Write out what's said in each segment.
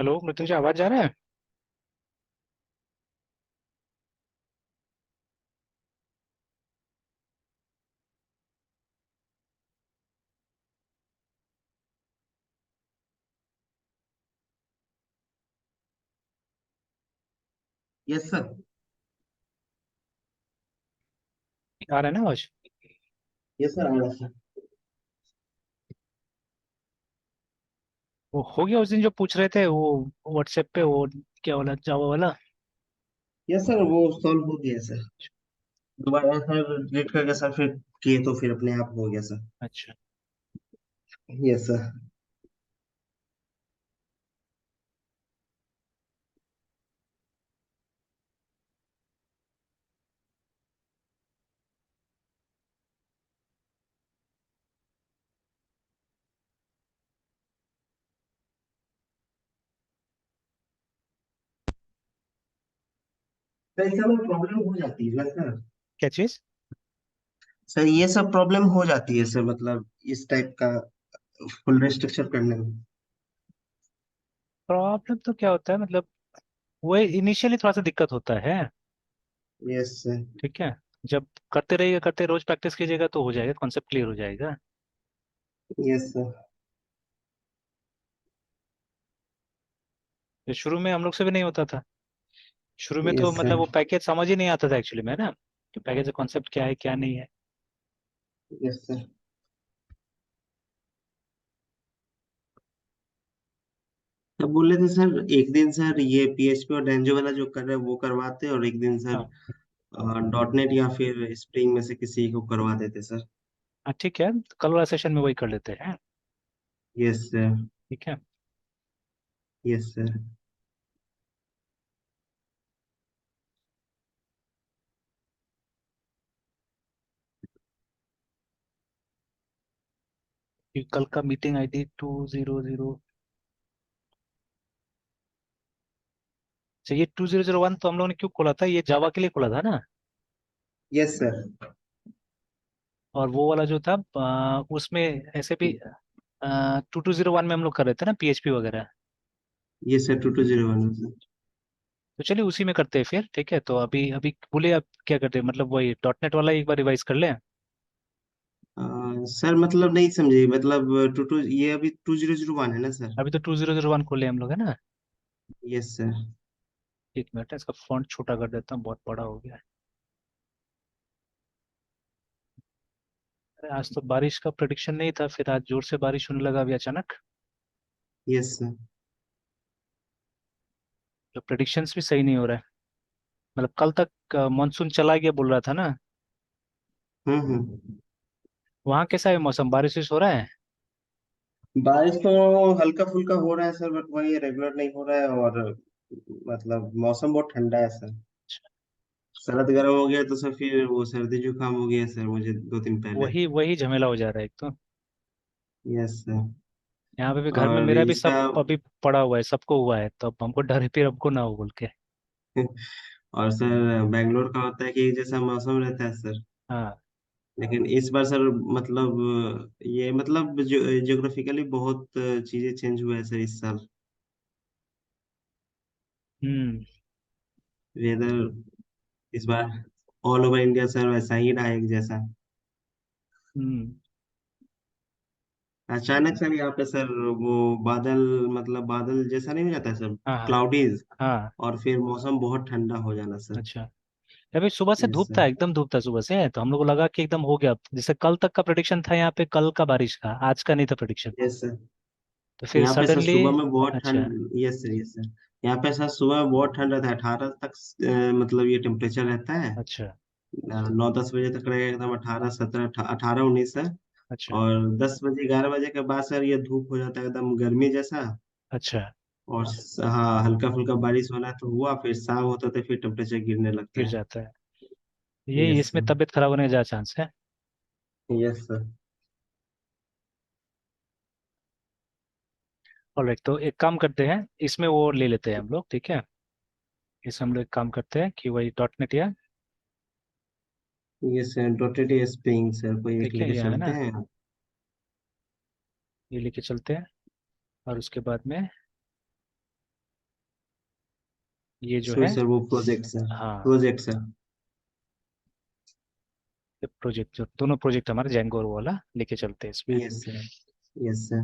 Hello Mrityunjay, आवाज जा रहा है? Yes sir. आ रहा है ना आवाज? यस सर, आ रहा है सर। वो हो गया उस दिन जो पूछ रहे थे वो व्हाट्सएप पे, वो क्या वाला, जावा वाला? यस सर, वो सॉल्व हो गया सर। दोबारा सर डिलीट करके सर फिर किए तो फिर अपने आप हो गया सर। अच्छा। Yes sir. सर ये सब प्रॉब्लम हो जाती है ना सर। क्या चीज? सर ये सब प्रॉब्लम हो जाती है सर, मतलब इस टाइप का फुल रिस्ट्रक्चर करने में। प्रॉब्लम तो क्या होता है, मतलब वो इनिशियली थोड़ा सा दिक्कत होता है। Yes sir. ठीक है। जब करते रहिएगा, करते रोज प्रैक्टिस कीजिएगा तो हो जाएगा, कॉन्सेप्ट क्लियर हो जाएगा। Yes sir. ये शुरू में हम लोग से भी नहीं होता था। शुरू में तो यस मतलब सर। वो पैकेज समझ ही नहीं आता था एक्चुअली में ना, कि पैकेज का कॉन्सेप्ट क्या है क्या नहीं है। Yes sir. तब बोले थे सर एक दिन सर ये पीएचपी और डेंजो वाला जो कर रहे हैं वो करवाते, और एक दिन सर हाँ। डॉट नेट या फिर स्प्रिंग में से किसी को करवा देते सर। हाँ ठीक है, तो कल वाला सेशन में वही कर लेते हैं। Yes sir. ठीक है। Yes sir. ये कल का मीटिंग आईडी 200। अच्छा, ये 2001 तो हम लोगों ने क्यों खोला था? ये जावा के लिए खोला था ना? Yes sir. और वो वाला जो था उसमें ऐसे भी 2201 में हम लोग कर रहे थे ना, पीएचपी वगैरह। ये सर 2201 सर। तो चलिए उसी में करते हैं फिर। ठीक है, तो अभी अभी बोले आप क्या करते हैं, मतलब वही डॉट नेट वाला एक बार रिवाइज कर लें। सर मतलब नहीं समझे, मतलब ये अभी 2001 है ना सर। अभी तो 2001 खोले हम लोग, है ना? Yes sir. एक मिनट, इसका फॉन्ट छोटा कर देता हूँ, बहुत बड़ा हो गया है। अरे आज तो बारिश का प्रेडिक्शन नहीं था, फिर आज जोर से बारिश होने लगा अभी अचानक। Yes sir. तो प्रेडिक्शंस भी सही नहीं हो रहा है। मतलब कल तक मानसून चला गया बोल रहा था ना। हम्म। वहाँ कैसा है मौसम, बारिश वारिश हो रहा है? बारिश तो हल्का फुल्का हो रहा है सर, बट वही रेगुलर नहीं हो रहा है, और मतलब मौसम बहुत ठंडा है सर। सर्द गर्म हो गया तो सर फिर वो सर्दी जुकाम हो गया सर मुझे 2 दिन पहले। वही वही झमेला हो जा रहा है एक तो। Yes sir. यहाँ पे भी घर में और मेरा भी सब इसका अभी पड़ा हुआ है, सबको हुआ है, तो अब हमको डर है फिर हमको ना हो बोल के। और सर बेंगलोर का होता है कि एक जैसा मौसम रहता है सर। हाँ। लेकिन इस बार सर मतलब ये मतलब ज्योग्राफिकली बहुत चीजें चेंज हुआ है सर इस साल। हम्म। वेदर इस बार ऑल ओवर इंडिया सर वैसा ही रहा एक जैसा। हम्म। अचानक सर यहाँ पे सर वो बादल, मतलब बादल जैसा नहीं हो जाता है सर, हाँ हाँ क्लाउडीज, हाँ। और फिर मौसम बहुत ठंडा हो जाना सर। अच्छा। अभी सुबह से यस धूप सर। था, एकदम धूप था सुबह से, तो हम लोग को लगा कि एकदम हो गया, जैसे कल तक का प्रेडिक्शन था यहाँ पे, कल का बारिश का, आज का नहीं था प्रेडिक्शन। Yes sir. तो फिर यहाँ पे सर सडनली। सुबह में बहुत अच्छा। ठंड। Yes sir, yes sir. यहाँ पे सर सुबह में बहुत ठंड रहता है, 18 तक मतलब ये टेम्परेचर रहता है। अच्छा। 9-10 बजे तक रहेगा एकदम 18-17, 18-19 सर। अच्छा। और 10 बजे 11 बजे के बाद सर ये धूप हो जाता है एकदम गर्मी जैसा। अच्छा। और हाँ, हल्का फुल्का बारिश होना तो हुआ, फिर शाम होता तो फिर टेम्परेचर गिरने लगता गिर है। जाता है। ये यस इसमें सर। तबीयत खराब होने का ज्यादा चांस है। Yes sir. ऑलराइट, तो एक काम करते हैं, इसमें वो ले लेते हैं हम लोग, ठीक है। इसमें हम लोग एक काम करते हैं कि वही डॉट नेट या, yes sir, dotted spring sir कोई एक ठीक है, लेके ये है चलते ना, हैं। ये लेके चलते हैं। और उसके बाद में ये जो सो है, सर वो प्रोजेक्ट है। हाँ, प्रोजेक्ट है। ये प्रोजेक्ट, जो दोनों प्रोजेक्ट हमारे जेंगो और वो वाला लेके चलते हैं इसमें। Yes sir. Yes sir.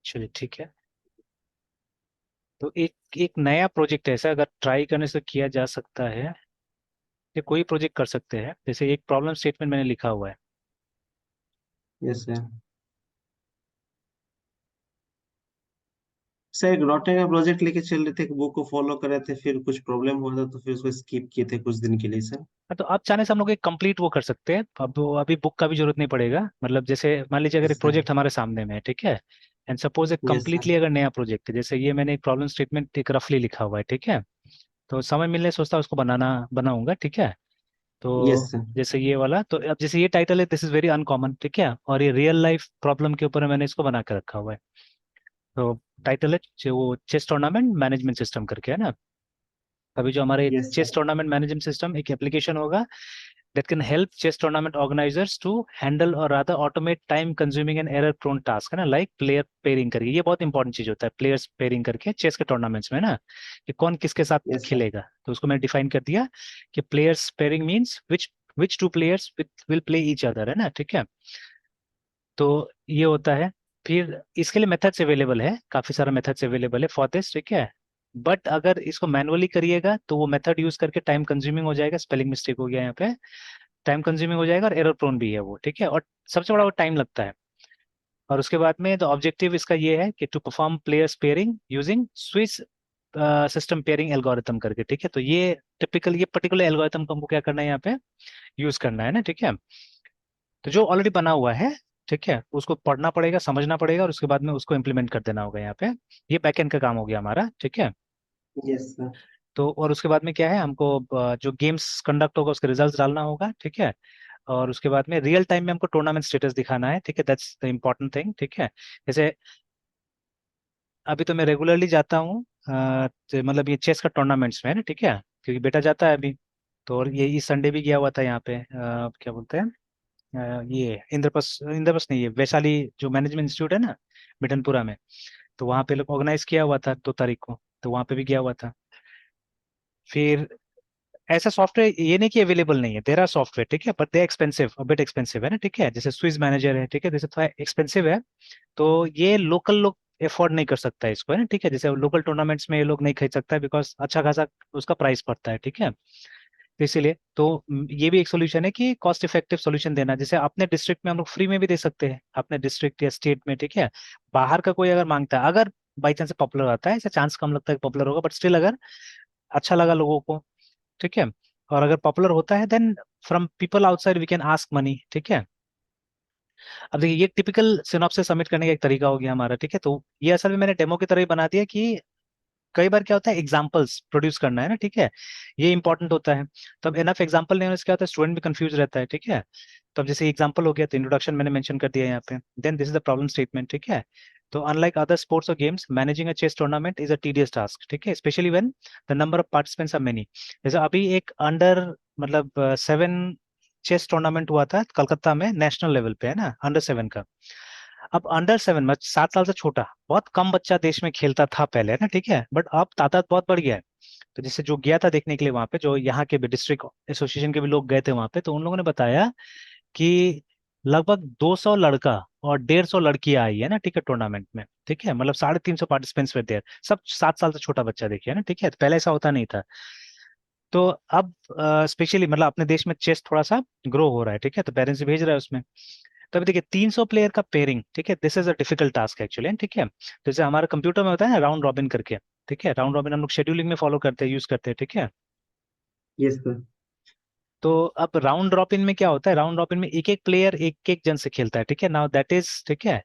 चलिए ठीक है। तो एक एक नया प्रोजेक्ट ऐसा अगर ट्राई करने से किया जा सकता है, ये कोई प्रोजेक्ट कर सकते हैं, जैसे एक प्रॉब्लम स्टेटमेंट मैंने लिखा हुआ है। Yes sir. सर एक डॉटर का प्रोजेक्ट लेके चल रहे थे, एक बुक को फॉलो कर रहे थे, फिर कुछ प्रॉब्लम हुआ था तो फिर उसको स्किप किए थे कुछ दिन के लिए सर। हाँ, तो आप चाहने से हम लोग एक कंप्लीट वो कर सकते हैं, अब अभी बुक का भी जरूरत नहीं पड़ेगा। मतलब जैसे मान लीजिए अगर यस एक सर। प्रोजेक्ट हमारे सामने में है, ठीक है, एंड सपोज एक यस सर। कंप्लीटली अगर नया प्रोजेक्ट है, जैसे ये मैंने एक प्रॉब्लम स्टेटमेंट एक रफली लिखा हुआ है, ठीक है, तो समय मिलने सोचता हूँ उसको बनाऊंगा, ठीक है। यस तो सर। जैसे ये वाला, तो अब जैसे ये टाइटल है, दिस इज वेरी अनकॉमन, ठीक है, और ये रियल लाइफ प्रॉब्लम के ऊपर मैंने इसको बना के रखा हुआ है। तो टाइटल है वो चेस टूर्नामेंट मैनेजमेंट सिस्टम करके, है ना। अभी जो हमारे yes chess sir. Tournament management system एक एप्लीकेशन होगा that can help chess tournament organizers to handle or rather automate time consuming and error prone task, है ना, लाइक प्लेयर पेयरिंग करके। ये बहुत इंपॉर्टेंट चीज होता है, प्लेयर्स पेयरिंग करके चेस के टूर्नामेंट्स में ना, कि कौन किसके साथ यस सर। खेलेगा। तो उसको मैंने डिफाइन कर दिया कि players pairing means which two players will play each other, है ना, ठीक है। तो ये होता है। फिर इसके लिए मेथड्स अवेलेबल है, काफी सारा मेथड्स अवेलेबल है फॉर दिस, ठीक है। बट अगर इसको मैनुअली करिएगा तो वो मेथड यूज करके टाइम कंज्यूमिंग हो जाएगा, स्पेलिंग मिस्टेक हो गया यहाँ पे, टाइम कंज्यूमिंग हो जाएगा और एरर प्रोन भी है वो, ठीक है, और सबसे बड़ा वो टाइम लगता है। और उसके बाद में द ऑब्जेक्टिव इसका ये है कि to perform players pairing using Swiss system pairing algorithm करके, ठीक है। तो ये पर्टिकुलर एल्गोरिथम को हमको क्या करना है यहाँ पे, यूज करना है ना, ठीक है। तो जो ऑलरेडी बना हुआ है, ठीक है, उसको पढ़ना पड़ेगा, समझना पड़ेगा, और उसके बाद में उसको इम्प्लीमेंट कर देना होगा यहाँ पे। ये बैकएंड का काम हो गया हमारा, ठीक है। Yes sir. तो और उसके बाद में क्या है, हमको जो गेम्स कंडक्ट होगा उसके रिजल्ट्स डालना होगा, ठीक है। और उसके बाद में रियल टाइम में हमको टूर्नामेंट स्टेटस दिखाना है, ठीक है, दैट्स द इम्पोर्टेंट थिंग, ठीक है। जैसे अभी तो मैं रेगुलरली जाता हूँ मतलब ये चेस का टूर्नामेंट्स में है ना, ठीक है, क्योंकि बेटा जाता है अभी। तो और ये इस संडे भी गया हुआ था यहाँ पे, क्या बोलते हैं, ये इंद्रप्रस्थ नहीं, ये वैशाली जो मैनेजमेंट इंस्टीट्यूट है ना, बिठनपुरा में। तो वहाँ पे लोग ऑर्गेनाइज किया हुआ था 2 तारीख को, तो वहाँ पे भी गया हुआ था। फिर ऐसा सॉफ्टवेयर ये नहीं कि अवेलेबल नहीं है, देर आर सॉफ्टवेयर, ठीक है, but they expensive, bit expensive, है ना, ठीक है, जैसे स्विस मैनेजर है, ठीक है, जैसे थोड़ा एक्सपेंसिव है। तो ये लोकल लोग अफोर्ड नहीं कर सकता है इसको, है ना, ठीक है, जैसे लोकल टूर्नामेंट्स में ये लोग नहीं खरीद सकता है, बिकॉज अच्छा खासा उसका प्राइस पड़ता है, ठीक है। तो इसीलिए तो ये भी एक सोल्यूशन है कि कॉस्ट इफेक्टिव सोल्यूशन देना, जैसे अपने डिस्ट्रिक्ट में हम लोग फ्री में भी दे सकते हैं, अपने डिस्ट्रिक्ट या स्टेट में, ठीक है। बाहर का कोई अगर मांगता है, अगर बाई चांस पॉपुलर आता है, ऐसा चांस कम लगता है कि पॉपुलर होगा, बट स्टिल अगर अच्छा लगा लोगों को, ठीक है, और अगर पॉपुलर होता है, then from people outside we can ask money, ठीक है। अब देखिए, ये टिपिकल सिनॉप्सिस सबमिट करने का एक तरीका हो गया हमारा, ठीक है। तो ये असल में मैंने डेमो की तरह ही बना दिया कि कई बार क्या होता है, एग्जाम्पल्स प्रोड्यूस करना है ना, ठीक है, ये इंपॉर्टेंट होता है। तो अब एनफ एग्जाम्पल नहीं होने से क्या होता है, स्टूडेंट भी कंफ्यूज रहता है, ठीक है। तो अब जैसे एग्जाम्पल हो गया, तो इंट्रोडक्शन मैंने मेंशन कर दिया यहाँ पे, then this is the problem statement, ठीक है। तो अनलाइक अदर स्पोर्ट्स और games, managing a chess tournament is a tedious task, ठीक है, specially when the number of participants are many. जैसे अभी एक अंडर मतलब 7 चेस टूर्नामेंट हुआ था कलकत्ता में, नेशनल लेवल पे, है ना, अंडर 7 का। अब अंडर 7 मतलब 7 साल से छोटा बहुत कम बच्चा देश में खेलता था पहले, है ना, ठीक है, बट अब तादाद बहुत बढ़ गया है। तो जैसे जो गया था देखने के लिए वहां पे, जो यहाँ के भी डिस्ट्रिक्ट एसोसिएशन के भी लोग गए थे वहां पे, तो उन लोगों ने बताया कि लगभग 200 लड़का और 150 लड़कियां आई है ना, ठीक है, टूर्नामेंट में, ठीक है, मतलब 350 पार्टिसिपेंट्स वे देयर, सब 7 साल से छोटा बच्चा देखिए ना, ठीक है, तो पहले ऐसा होता नहीं था। तो अब स्पेशली मतलब अपने देश में चेस थोड़ा सा ग्रो हो रहा है, ठीक है, तो पेरेंट्स भेज रहा है उसमें। तो अभी देखिए 300 प्लेयर का पेयरिंग, ठीक है, this is a difficult task actually, ठीक है। जैसे हमारे कंप्यूटर में होता है ना राउंड रॉबिन करके, ठीक है, राउंड रॉबिन हम लोग शेड्यूलिंग में फॉलो करते हैं, यूज करते हैं, ठीक है। Yes sir. तो अब राउंड रॉबिन में क्या होता है, राउंड रॉबिन में एक एक प्लेयर एक एक जन से खेलता है, ठीक है, नाउ दैट इज, ठीक है,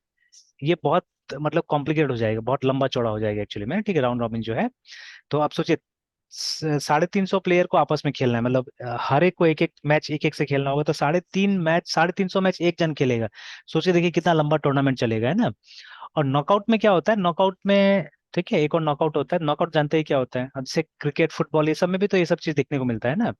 ये बहुत मतलब कॉम्प्लिकेट हो जाएगा, बहुत लंबा चौड़ा हो जाएगा एक्चुअली में, ठीक है, राउंड रॉबिन जो है। तो आप सोचिए 350 प्लेयर को आपस में खेलना है, मतलब हर एक को एक एक मैच एक एक से खेलना होगा, तो 350 मैच एक जन खेलेगा। सोचिए देखिए कितना लंबा टूर्नामेंट चलेगा, है ना। और नॉकआउट में क्या होता है, नॉकआउट में, ठीक है, एक और नॉकआउट होता है, नॉकआउट जानते हैं क्या होता है, अब जैसे क्रिकेट फुटबॉल ये सब में भी तो ये सब चीज देखने को मिलता है ना,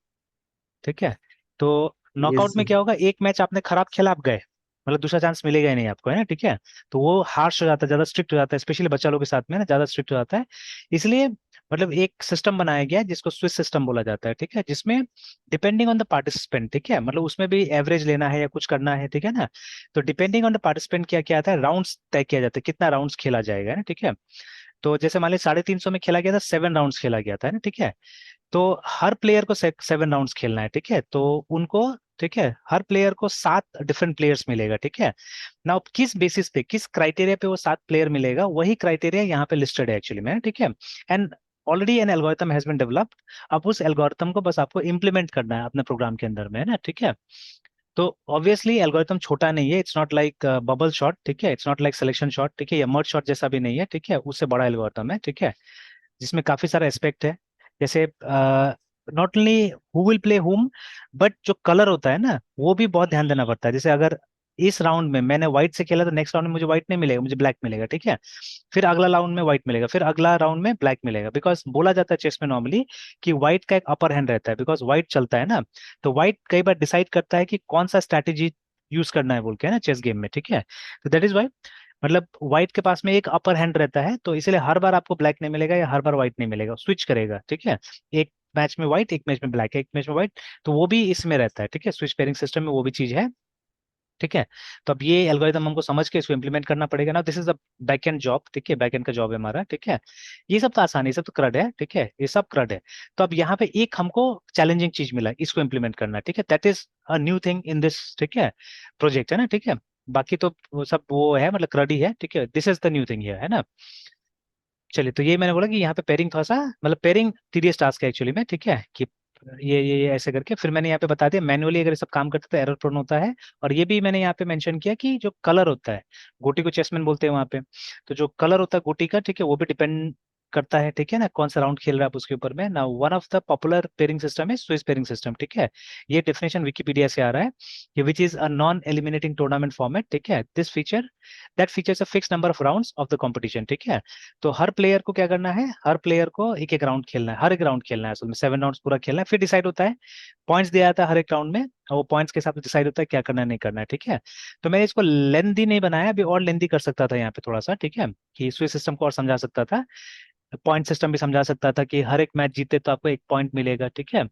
ठीक है। तो यस नॉकआउट में सर। क्या होगा, एक मैच आपने खराब खेला, आप गए, मतलब दूसरा चांस मिलेगा ही नहीं आपको, है ना, ठीक है। तो वो हार्श हो जाता है, ज्यादा स्ट्रिक्ट हो जाता है, स्पेशली बच्चा लोग के साथ में ना ज्यादा स्ट्रिक्ट हो जाता है। इसलिए मतलब एक सिस्टम बनाया गया है जिसको स्विस सिस्टम बोला जाता है, ठीक है, जिसमें डिपेंडिंग ऑन द पार्टिसिपेंट, ठीक है, मतलब उसमें भी एवरेज लेना है या कुछ करना है, ठीक है ना। तो डिपेंडिंग ऑन द पार्टिसिपेंट क्या क्या आता है, राउंड्स तय किया जाता है, कितना राउंड्स खेला जाएगा, है ना, ठीक है। तो जैसे मान लीजिए 350 में खेला गया था, 7 राउंड्स खेला गया था, है ना, ठीक है। तो हर प्लेयर को 7 राउंड्स खेलना है, ठीक है, तो उनको, ठीक है, हर प्लेयर को 7 डिफरेंट प्लेयर्स मिलेगा, ठीक है। ना किस बेसिस पे, किस क्राइटेरिया पे वो 7 प्लेयर मिलेगा, वही क्राइटेरिया यहाँ पे लिस्टेड है एक्चुअली में, ठीक है। And already an algorithm has been developed. अब उस एल्गोरिथम को बस आपको इम्प्लीमेंट करना है अपने प्रोग्राम के अंदर में, है ना, ठीक है। तो ऑब्वियसली एल्गोरिथम छोटा नहीं है, it's not like bubble shot, ठीक है, it's not like selection shot, ठीक है, या मर्ज शॉट जैसा भी नहीं है, ठीक है, उससे बड़ा एल्गोरिथम है, ठीक है, जिसमें काफी सारा एस्पेक्ट है। जैसे not only who will play हुम, बट जो कलर होता है ना वो भी बहुत ध्यान देना पड़ता है। जैसे अगर इस राउंड में मैंने व्हाइट से खेला तो नेक्स्ट राउंड में मुझे व्हाइट नहीं मिलेगा, मुझे ब्लैक मिलेगा, ठीक है। फिर अगला राउंड में व्हाइट मिलेगा, फिर अगला राउंड में ब्लैक मिलेगा, बिकॉज बोला जाता है चेस में नॉर्मली कि व्हाइट का एक अपर हैंड रहता है, बिकॉज व्हाइट चलता है ना। तो व्हाइट कई बार डिसाइड करता है कि कौन सा स्ट्रैटेजी यूज करना है बोल के, है ना, चेस गेम में, ठीक है। तो दैट इज वाई, मतलब व्हाइट के पास में एक अपर हैंड रहता है, तो इसलिए हर बार आपको ब्लैक नहीं मिलेगा या हर बार व्हाइट नहीं मिलेगा, स्विच करेगा, ठीक है। एक मैच में व्हाइट, एक मैच में ब्लैक, एक मैच में व्हाइट। तो वो भी इसमें रहता है, ठीक है, स्विच पेयरिंग सिस्टम में वो भी चीज है, ठीक है। तो अब ये एल्गोरिदम हमको समझ के इसको इम्प्लीमेंट करना पड़ेगा ना, this is the back and job, ठीक है, बैक एंड का जॉब है हमारा, ठीक है। ये सब तो आसान है, ये सब तो क्रड है, ठीक है, ये सब क्रड है। तो अब यहाँ पे एक हमको चैलेंजिंग चीज मिला है, इसको इम्प्लीमेंट करना, ठीक है, that is a new thing in this, ठीक है, प्रोजेक्ट, है ना, ठीक है। बाकी तो वो सब वो है, मतलब क्रड ही है, ठीक है, this is the new thing here, है ना। चलिए, तो ये मैंने बोला कि यहाँ पे पेयरिंग थोड़ा सा, मतलब पेयरिंग टीडियस टास्क है एक्चुअली में, ठीक है, कि ये ऐसे करके फिर मैंने यहाँ पे बता दिया मैनुअली अगर ये सब काम करते तो एरर प्रोन होता है। और ये भी मैंने यहाँ पे मेंशन किया कि जो कलर होता है, गोटी को चेसमैन बोलते हैं वहाँ पे, तो जो कलर होता है गोटी का, ठीक है, वो भी डिपेंड करता है, ठीक है ना, कौन सा राउंड खेल रहा है आप उसके ऊपर में ना। One of the popular pairing system है स्विस पेयरिंग सिस्टम, ठीक है। ये डेफिनेशन विकिपीडिया से आ रहा है कि which is a non eliminating tournament format, ठीक है, this feature that features a fix number of rounds of the competition, ठीक है। तो हर प्लेयर को क्या करना है, हर प्लेयर को एक एक राउंड खेलना है, हर एक राउंड खेलना है, असल में 7 राउंड्स पूरा खेलना है, फिर डिसाइड होता है, पॉइंट्स दिया जाता है हर एक राउंड में, और वो पॉइंट्स के हिसाब से डिसाइड होता है क्या करना है नहीं करना है, ठीक है। तो मैंने इसको लेंदी नहीं बनाया, अभी और लेंदी कर सकता था यहाँ पे थोड़ा सा, ठीक है, कि स्विच सिस्टम को और समझा सकता था, पॉइंट सिस्टम भी समझा सकता था कि हर एक मैच जीते तो आपको 1 पॉइंट मिलेगा, ठीक है,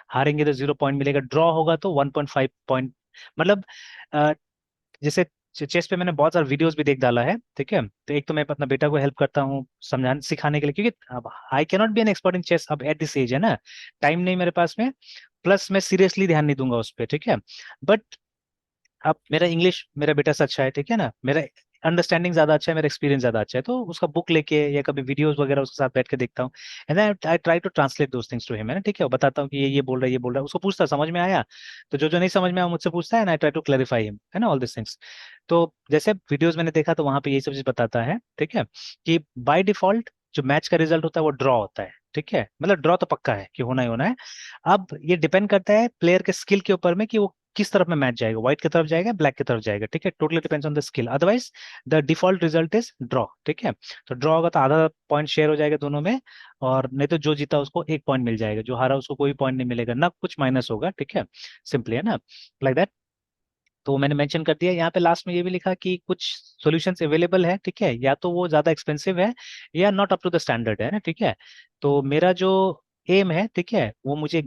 हारेंगे तो 0 पॉइंट मिलेगा, ड्रॉ होगा तो 1.5 पॉइंट, मतलब जैसे चेस पे मैंने बहुत सारे वीडियोस भी देख डाला है, ठीक है। तो एक तो मैं अपना बेटा को हेल्प करता हूँ समझाने सिखाने के लिए, क्योंकि अब I can not be an expert in chess अब एट दिस एज, है ना, टाइम नहीं मेरे पास में, प्लस मैं सीरियसली ध्यान नहीं दूंगा उस पर, ठीक है। बट अब मेरा इंग्लिश मेरा बेटा से अच्छा है, ठीक है ना, मेरा अंडरस्टैंडिंग ज्यादा अच्छा है, मेरा एक्सपीरियंस ज्यादा अच्छा है, तो उसका बुक लेके या कभी वीडियोस वगैरह उसके साथ बैठ के देखता हूँ, and I try to translate those things to him, है ना, ठीक है, वो बताता हूँ कि ये बोल रहा है, ये बोल रहा है, उसको पूछता समझ में आया, तो जो जो नहीं समझ में आया मुझसे पूछता है, and I try to clarify him, है ना, ऑल दिस थिंग्स। तो जैसे वीडियोस मैंने देखा तो वहां पे यही सब चीज बताता है, ठीक है, कि बाय डिफॉल्ट जो मैच का रिजल्ट होता है वो ड्रॉ होता है, ठीक है, मतलब ड्रॉ तो पक्का है कि होना ही होना है। अब ये डिपेंड करता है प्लेयर के स्किल के ऊपर में कि वो किस तरफ में मैच जाएगा, व्हाइट की तरफ जाएगा ब्लैक की तरफ जाएगा, ठीक है, totally depends on the skill, otherwise the default result is draw, ठीक है। तो ड्रॉ होगा तो आधा पॉइंट शेयर हो जाएगा दोनों में, और नहीं तो जो जीता उसको 1 पॉइंट मिल जाएगा, जो हारा उसको कोई पॉइंट नहीं मिलेगा, ना कुछ माइनस होगा, ठीक है, सिंपली, है ना, लाइक दैट। तो मैंने मेंशन कर दिया यहाँ पे, लास्ट में ये भी लिखा कि कुछ सॉल्यूशंस अवेलेबल है, ठीक है, या तो वो ज्यादा एक्सपेंसिव है या not up to the standard है ना, ठीक है। तो मेरा जो एम है, ठीक है, वो मुझे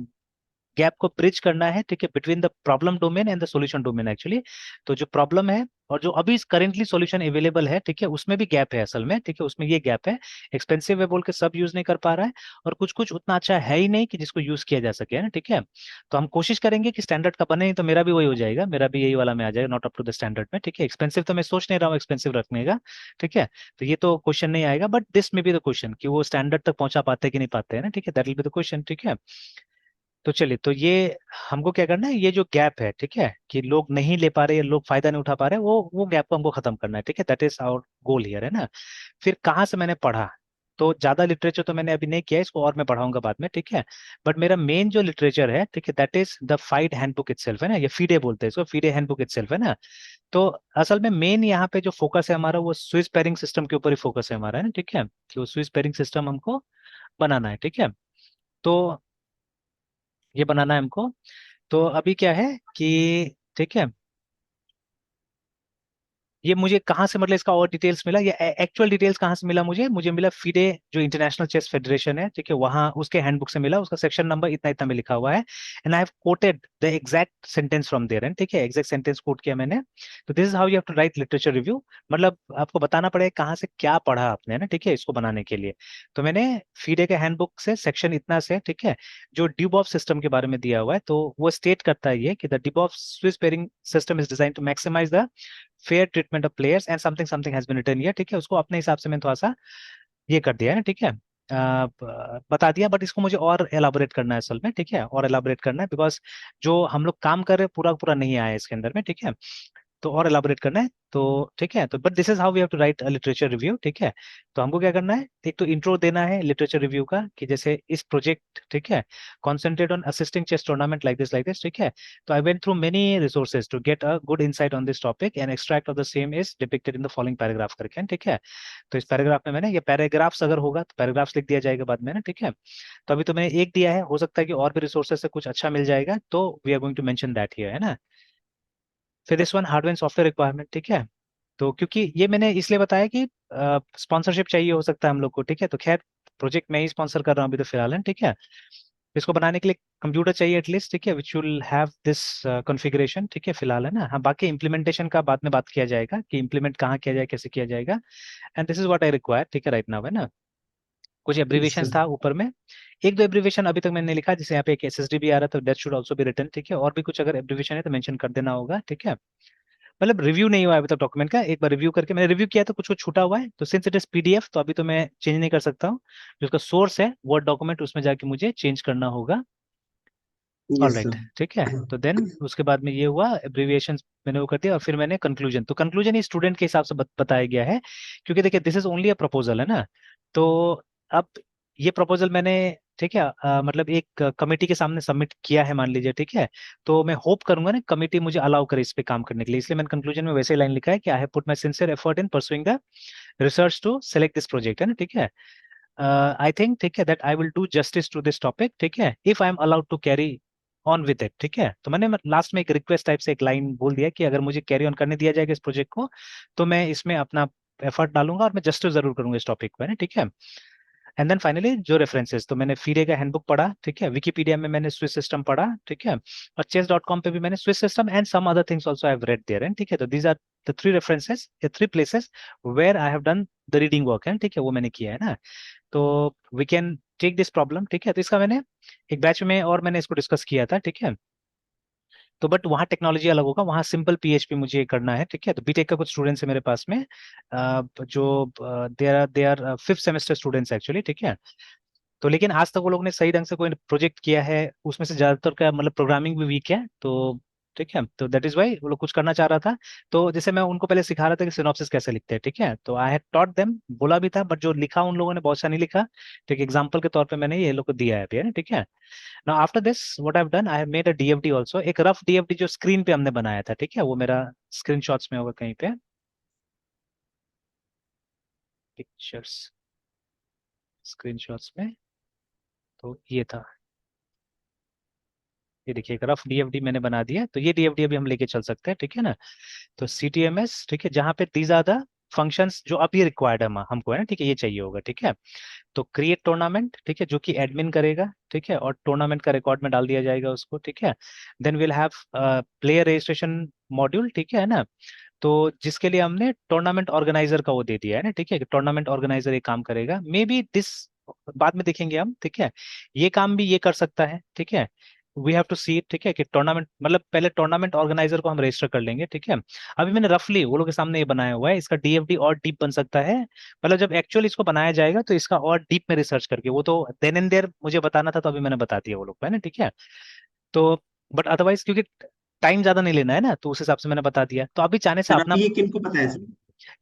गैप को ब्रिज करना है, ठीक है, between the problem domain and the solution domain actually. तो जो प्रॉब्लम है और जो अभी करेंटली सॉल्यूशन अवेलेबल है, ठीक है, उसमें भी गैप है असल में, ठीक है, उसमें ये गैप है, एक्सपेंसिव है बोल के सब यूज नहीं कर पा रहा है, और कुछ कुछ उतना अच्छा है ही नहीं कि जिसको यूज किया जा सके, है ना, ठीक है। तो हम कोशिश करेंगे कि स्टैंडर्ड का बने, नहीं तो मेरा भी वही हो जाएगा, मेरा भी यही वाला में आ जाएगा, not up to the standard में, ठीक है। एक्सपेंसिव तो मैं सोच नहीं रहा हूँ एक्सपेंसिव रखने का, ठीक है। तो ये तो क्वेश्चन नहीं आएगा, बट दिस में बी द क्वेश्चन कि वो स्टैंडर्ड तक पहुंचा पाते हैं कि नहीं पाते हैं ना, ठीक है, that will be the question, ठीक है। तो चलिए, तो ये हमको क्या करना है, ये जो गैप है, ठीक है, कि लोग नहीं ले पा रहे, लोग फायदा नहीं उठा पा रहे, वो गैप को हमको खत्म करना है, ठीक है, that is our goal here, है ना। फिर कहाँ से मैंने पढ़ा, तो ज्यादा लिटरेचर तो मैंने अभी नहीं किया, इसको और मैं पढ़ाऊंगा बाद में, ठीक है। बट मेरा मेन जो लिटरेचर है, ठीक है, that is the fight handbook itself, है ना, ये फीडे बोलते हैं इसको, फीडे हैंडबुक इटसेल्फ, है ना। तो असल में मेन यहाँ पे जो फोकस है हमारा, वो स्विस पेयरिंग सिस्टम के ऊपर ही फोकस है हमारा, है ना, ठीक है, कि वो स्विस पेयरिंग सिस्टम हमको बनाना है, ठीक है। तो ये बनाना है हमको। तो अभी क्या है कि, ठीक है, ये मुझे कहाँ से, मतलब इसका और डिटेल्स मिला, या एक्चुअल डिटेल्स कहाँ से मिला मुझे मुझे मिला फीडे, जो इंटरनेशनल चेस फेडरेशन है, ठीक है, वहाँ उसके हैंडबुक से मिला। उसका सेक्शन नंबर इतना इतना में लिखा हुआ है, and I have quoted the exact sentence from there, and ठीक है, एग्जैक्ट सेंटेंस कोट किया मैंने। तो this is how you have to write literature review. मतलब आपको बताना पड़ेगा कहाँ से क्या पढ़ा आपने, ना, ठीक है, इसको बनाने के लिए। तो मैंने फीडे के हैंडबुक से सेक्शन इतना से, ठीक है, जो डिबॉफ सिस्टम के बारे में दिया हुआ है, तो वो स्टेट करता है ये कि the Dubov Swiss pairing system is design to maximize the fair treatment of players and something something has been written here, ठीक है, उसको अपने हिसाब से मैंने थोड़ा सा ये कर दिया है ना, ठीक है, बता दिया। बट इसको मुझे और एलाबोरेट करना है असल में, ठीक है, और एलाबोरेट करना है, बिकॉज जो हम लोग काम कर रहे हैं पूरा पूरा नहीं आया है इसके अंदर में, ठीक है, तो और एलाबोरेट करना है। तो ठीक है, तो but this is how we have to write a literature review, ठीक है। तो हमको क्या करना है, एक तो इंट्रो देना है लिटरेचर रिव्यू का, कि जैसे इस प्रोजेक्ट, ठीक है, concentrate on assisting chess tournament like this, ठीक है। तो I went through many resources to get a good insight on this topic, and extract of the same is depicted in the following paragraph करके, ठीक है। तो इस paragraph में मैंने, ये पैराग्राफ्स अगर होगा तो पैराग्राफ्स लिख दिया जाएगा बाद में ना, ठीक है। तो अभी तो मैंने एक दिया है, हो सकता है कि और भी रिसोर्सेज से कुछ अच्छा मिल जाएगा, तो we are going to mention that here, है ना। फिर this one hardware software requirement, ठीक है। तो क्योंकि ये मैंने इसलिए बताया कि स्पॉन्सरशिप चाहिए हो सकता है हम लोग को, ठीक है, तो खैर प्रोजेक्ट मैं ही स्पॉन्सर कर रहा हूँ अभी तो फिलहाल, है, ठीक है। इसको बनाने के लिए कंप्यूटर चाहिए एटलीस्ट, ठीक है, which will have this configuration, ठीक है, फिलहाल, है ना। हाँ, बाकी इंप्लीमेंटेशन का बाद में बात किया जाएगा कि इंप्लीमेंट कहाँ किया जाए, कैसे किया जाएगा। And this is what I require, ठीक है, राइट नाउ, है ना। कुछ यस एब्रीविएशन सर। था ऊपर में, एक दो एब्रीविएशन अभी तक मैंने लिखा, जैसे यहाँ पे एक एसएसडी भी आ रहा था, that should also be written, ठीक है, और भी कुछ अगर एब्रीविएशन है तो मेंशन कर देना होगा, ठीक है। मतलब रिव्यू नहीं हुआ है अभी तक डॉक्यूमेंट का, एक बार रिव्यू करके मैंने रिव्यू किया तो कुछ कुछ छूटा हुआ है, तो सिंस इट इज पीडीएफ तो अभी तो मैं चेंज नहीं कर सकता हूँ। जो उसका सोर्स है वर्ड डॉक्यूमेंट, उसमें जाके मुझे चेंज करना होगा। All yes right, sir. ठीक है। तो देन उसके बाद में ये हुआ एब्रीविएशन, मैंने वो कर दिया, और फिर मैंने कंक्लूजन, तो कंक्लूजन ही स्टूडेंट के हिसाब से बताया गया है, क्योंकि देखिए this is only a proposal, है ना। तो अब ये प्रपोजल मैंने, ठीक है, मतलब एक कमेटी के सामने सबमिट किया है मान लीजिए, ठीक है। तो मैं होप करूंगा ना कमेटी मुझे अलाउ करे इस पे काम करने के लिए, इसलिए मैंने कंक्लूजन में वैसे ही लाइन लिखा है कि I have put my sincere effort in pursuing the research to select this project, है ना, ठीक है। आई थिंक, ठीक है, that I will do justice to this topic, ठीक है, if I am allowed to carry on with it, ठीक है। तो मैंने लास्ट में एक रिक्वेस्ट टाइप से एक लाइन बोल दिया कि अगर मुझे कैरी ऑन करने दिया जाएगा इस प्रोजेक्ट को, तो मैं इसमें अपना एफर्ट डालूंगा और मैं जस्टिस जरूर करूंगा इस टॉपिक पर, है ना, ठीक है। एंड देन फाइनली जो रेफरेंसेस, तो मैंने फीडे का हैंडबुक पढ़ा, ठीक है, विकिपीडिया में मैंने स्विस सिस्टम पढ़ा, ठीक है, और चेस डॉट कॉम पे भी मैंने Swiss system and some other things also I have read there, and ठीक है। तो these are the three references, या three places where I have done the reading work, है, ठीक है, वो मैंने किया है ना। तो we can take this problem, ठीक है। तो इसका मैंने एक बैच में और मैंने इसको डिस्कस किया था, ठीक है। तो बट वहाँ टेक्नोलॉजी अलग होगा, वहाँ सिंपल पीएचपी मुझे करना है, ठीक है। तो बीटेक का कुछ स्टूडेंट्स है मेरे पास में, जो they are fifth semester students actually, ठीक है। तो लेकिन आज तक वो लोग ने सही ढंग से कोई प्रोजेक्ट किया है, उसमें से ज्यादातर का मतलब प्रोग्रामिंग भी वीक है, तो ठीक है। तो दैट इज वाई वो लोग कुछ करना चाह रहा था। तो जैसे मैं उनको पहले सिखा रहा था कि सिनॉप्सिस कैसे लिखते हैं, ठीक है, तो आई हैड टॉट देम, बोला भी था, बट जो लिखा उन लोगों ने बहुत सा नहीं लिखा, ठीक है, एग्जाम्पल के तौर पे मैंने ये लोग को दिया है अभी, है ना, ठीक है। Now after this what I have done, I have made a DFD also, एक रफ डीएफडी जो स्क्रीन पे हमने बनाया था, ठीक है, वो मेरा स्क्रीनशॉट्स में होगा कहीं पे, पिक्चर्स, स्क्रीनशॉट्स में, तो ये था, ये देखिए एक रफ डीएफडी मैंने बना दिया, तो ये डीएफडी अभी हम लेके चल सकते हैं, ठीक है ना। तो CTMS, ठीक है, जहाँ पे दीज आर द फंक्शंस जो अभी रिक्वायर्ड है हमको, है ना, ठीक है, ये चाहिए होगा, ठीक है। तो क्रिएट टूर्नामेंट, ठीक है, जो कि एडमिन करेगा, ठीक है, और टूर्नामेंट का रिकॉर्ड में डाल दिया जाएगा उसको, ठीक है। Then will have player registration module, ठीक है ना। तो जिसके लिए हमने टूर्नामेंट ऑर्गेनाइजर का वो दे दिया है ना, ठीक है, कि टूर्नामेंट ऑर्गेनाइजर ये काम करेगा, मे बी दिस बाद में देखेंगे हम, ठीक है। ये काम भी ये कर सकता है, ठीक है। वी हैव टू सी, ठीक है, कि टूर्नामेंट मतलब पहले टूर्नामेंट ऑर्गेनाइजर को हम रजिस्टर कर लेंगे, ठीक है। अभी मैंने रफली वो लोग के सामने ये बनाया हुआ है, इसका डीएफडी और डीप बन सकता है, मतलब जब एक्चुअली इसको बनाया जाएगा तो इसका और डीप में रिसर्च करके, वो तो देन एंड देयर मुझे बताना था, तो अभी मैंने बता दिया वो लोग को, है ना, ठीक है। तो बट अदरवाइज क्योंकि टाइम ज्यादा नहीं लेना है ना, तो उस हिसाब से मैंने बता दिया, तो अभी चाहने से सर अपना, अभी ये किनको पता है सर?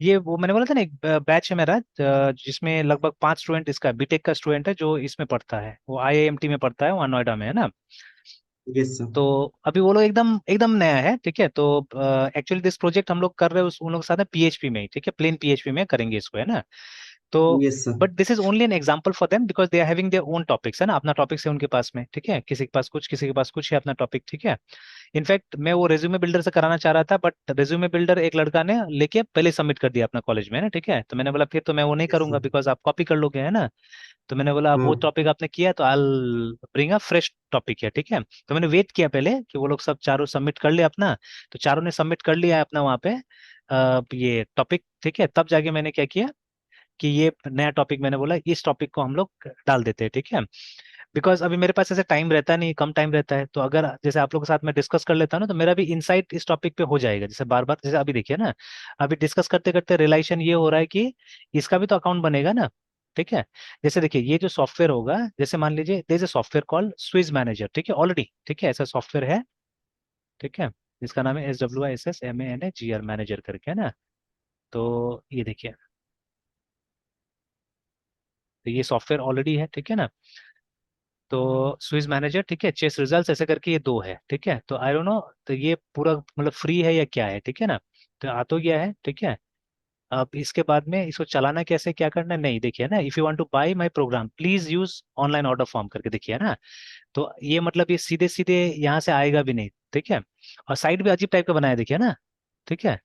ये वो मैंने बोला था ना, एक बैच है मेरा, जिसमें लगभग 5 स्टूडेंट, इसका बीटेक का स्टूडेंट है जो इसमें पढ़ता है, वो आईआईएमटी में पढ़ता है, वहाँ नोएडा में, है ना। Yes sir. तो अभी वो लोग एकदम एकदम नया है, ठीक है। तो एक्चुअली दिस प्रोजेक्ट हम लोग कर रहे हैं उन लोगों के साथ पीएचपी में ही, ठीक है, प्लेन पीएचपी में करेंगे इसको, है ना। तो yes sir. But this is only an example for them because they are having their own topics, है ना, अपना टॉपिक्स है उनके पास में, ठीक है, किसी के पास कुछ, किसी के पास कुछ है अपना टॉपिक, ठीक है। इनफैक्ट मैं वो रेज्यूमे बिल्डर से कराना चाह रहा था, बट रेज्यूमे बिल्डर एक लड़का ने लेके पहले सबमिट कर दिया अपना कॉलेज में, है ना, ठीक है। तो मैंने बोला फिर तो मैं वो नहीं यस करूंगा सर। बिकॉज आप कॉपी कर लोगे, है ना। तो मैंने बोला अब वो हाँ। टॉपिक आपने किया तो I bring a fresh topic है, ठीक है। तो मैंने वेट किया पहले कि वो लोग सब चारों सबमिट कर ले अपना। तो चारों ने सबमिट कर लिया है अपना वहाँ पे ये टॉपिक, ठीक है। तब जाके मैंने क्या किया कि ये नया टॉपिक मैंने बोला इस टॉपिक को हम लोग डाल देते हैं, ठीक है। बिकॉज अभी मेरे पास ऐसे टाइम रहता नहीं, कम टाइम रहता है, तो अगर जैसे आप लोगों के साथ मैं डिस्कस कर लेता हूँ ना, तो मेरा भी इंसाइट इस टॉपिक पे हो जाएगा, जैसे बार बार, जैसे अभी देखिए ना, अभी डिस्कस करते करते रिलेशन ये हो रहा है कि इसका भी तो अकाउंट बनेगा ना, ठीक है। जैसे देखिए ये जो सॉफ्टवेयर होगा, जैसे मान लीजिए there is a software called Swiss manager, ठीक है, ऑलरेडी, ठीक है, ऐसा सॉफ्टवेयर है, ठीक है, जिसका नाम है SWISSMANAGR मैनेजर करके, है ना। तो ये देखिए, तो ये सॉफ्टवेयर ऑलरेडी है, ठीक है ना। तो स्विस मैनेजर, ठीक है, चेस रिजल्ट्स ऐसे करके ये दो है, ठीक है। तो आई डोंट नो, तो ये पूरा मतलब फ्री है या क्या है, ठीक है ना। तो आ तो गया है, ठीक है। अब इसके बाद में इसको चलाना कैसे, क्या करना है, नहीं देखिए ना, if you want to buy my program please use online order form करके देखिए ना। तो ये मतलब ये सीधे सीधे यहाँ से आएगा भी नहीं, ठीक है। और साइट भी अजीब टाइप का बनाया देखिए ना, ठीक है।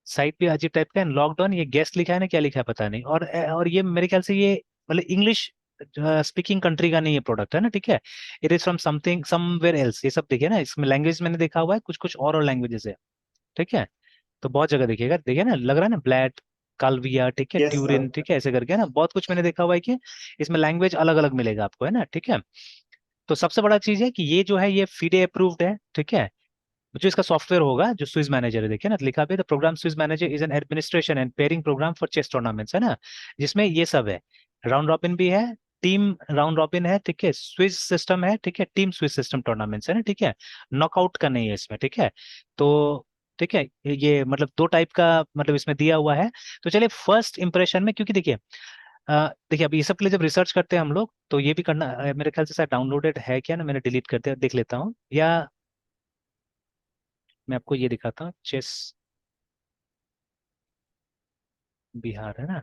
साइट भी अजीब टाइप का है, लॉकडाउन, ये गेस्ट लिखा है ना, क्या लिखा है पता नहीं। और ये मेरे ख्याल से ये मतलब इंग्लिश स्पीकिंग कंट्री का नहीं ये प्रोडक्ट, है ना, ठीक है। It is from something somewhere else, ये सब देखिए ना, इसमें लैंग्वेज मैंने देखा हुआ है कुछ कुछ और लैंग्वेजेस है, ठीक है। तो बहुत जगह देखिएगा, देखिए ना, लग रहा है ना, ब्लैट, काल्विया, ठीक है, यस सर। ट्यूरिन, ठीक है, ऐसे करके ना बहुत कुछ मैंने देखा हुआ है कि इसमें लैंग्वेज अलग अलग मिलेगा आपको, है ना, ठीक है। तो सबसे बड़ा चीज है कि ये जो है ये फीडे अप्रूव्ड है, ठीक है। जो इसका सॉफ्टवेयर होगा जो स्विस मैनेजर है, देखिए ना लिखा भी है, the program Swiss manager is an administration and pairing program for chess tournaments, है ना, जिसमें ये सब है, राउंड रॉबिन भी है, टीम राउंड रॉबिन है, ठीक है, स्विस सिस्टम है, ठीक है, टीम स्विस सिस्टम टूर्नामेंट्स, है ना, ठीक है। नॉकआउट का नहीं है इसमें, ठीक है। तो ठीक है, ये मतलब दो टाइप का मतलब इसमें दिया हुआ है। तो चलिए फर्स्ट इंप्रेशन में, क्योंकि देखिए देखिए अभी ये सब के लिए जब रिसर्च करते हैं हम लोग, तो ये भी करना मेरे ख्याल से शायद डाउनलोडेड है क्या ना, मैंने डिलीट करते देख लेता हूँ, या मैं आपको ये दिखाता हूँ, चेस बिहार, है ना,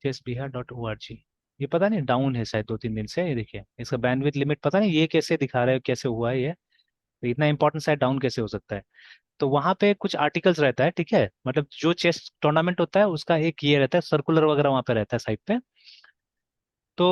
chessbihar.org। ये पता नहीं डाउन है शायद 2-3 दिन से, ये देखिए इसका बैंडविड्थ लिमिट पता नहीं ये कैसे दिखा रहा है, कैसे हुआ है ये, तो इतना इंपॉर्टेंट शायद डाउन कैसे हो सकता है। तो वहां पे कुछ आर्टिकल्स रहता है, ठीक है, मतलब जो चेस टूर्नामेंट होता है उसका एक ये रहता है, सर्कुलर वगैरह वहां पे रहता है साइड पे। तो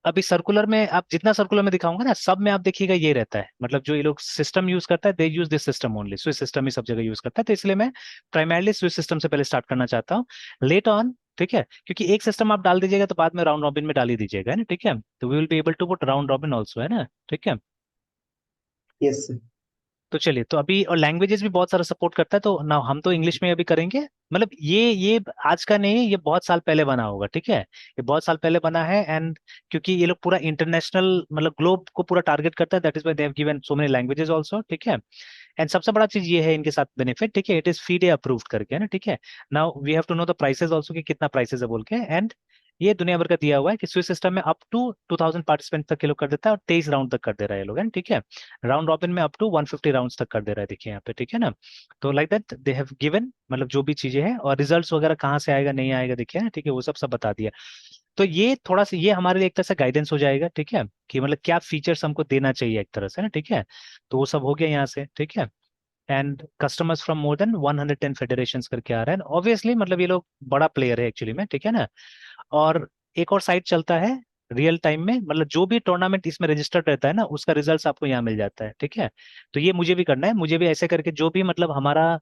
अभी सर्कुलर में आप जितना सर्कुलर में दिखाऊंगा ना, सब में आप देखिएगा ये रहता है, मतलब जो ये लोग सिस्टम यूज करता है, they use this system only, Swiss system ही सब जगह यूज करता है, तो इसलिए मैं प्राइमरली स्विस सिस्टम से पहले स्टार्ट करना चाहता हूँ, लेट ऑन, ठीक है, क्योंकि एक सिस्टम आप डाल दीजिएगा तो बाद में राउंड रॉबिन में डाल ही दीजिएगा, है ना, ठीक है। तो we will be able to put round robin also, है ना, ठीक है। Yes sir. तो चलिए, तो अभी और लैंग्वेजेस भी बहुत सारा सपोर्ट करता है, तो ना हम तो इंग्लिश में अभी करेंगे, मतलब ये आज का नहीं है, ये बहुत साल पहले बना होगा, ठीक है, ये बहुत साल पहले बना है। एंड क्योंकि ये लोग पूरा इंटरनेशनल मतलब ग्लोब को पूरा टारगेट करता है, that is why they have given so many languages also, ठीक है। एंड सबसे बड़ा चीज ये है इनके साथ बेनिफिट, ठीक है, इट इज फीडे अप्रूव्ड करके, है ना, ठीक है। Now we have to know the prices also कि कितना प्राइसेस है बोल के। एंड ये दुनिया भर का दिया हुआ है कि स्विस सिस्टम में अप टू 2000 पार्टिसिपेंट तक के लोग कर देता है, और 23 राउंड तक कर दे रहा है ये लोग, है ना, ठीक है। राउंड रॉबिन में अप टू 150 राउंड्स तक कर दे रहा है, देखिए यहाँ पे, ठीक है ना। तो like that they have given, मतलब जो भी चीजें हैं और रिजल्ट्स वगैरह कहाँ से आएगा नहीं आएगा देखिए ना, ठीक है, वो सब सब बता दिया। तो ये थोड़ा सा ये हमारे लिए एक तरह से गाइडेंस हो जाएगा, ठीक है, कि मतलब क्या फीचर्स हमको देना चाहिए एक तरह से ना, ठीक है। तो वो सब हो गया यहाँ से, ठीक है। And customers from more than 110 federations करके आ रहा है, ऑब्वियसली मतलब ये लोग बड़ा प्लेयर है एक्चुअली में, ठीक है ना। और एक और साइट चलता है रियल टाइम में, मतलब जो भी टूर्नामेंट इसमें रजिस्टर्ड रहता है ना, उसका रिजल्ट्स आपको यहाँ मिल जाता है, ठीक है। तो ये मुझे भी करना है, मुझे भी ऐसे करके जो भी मतलब हमारा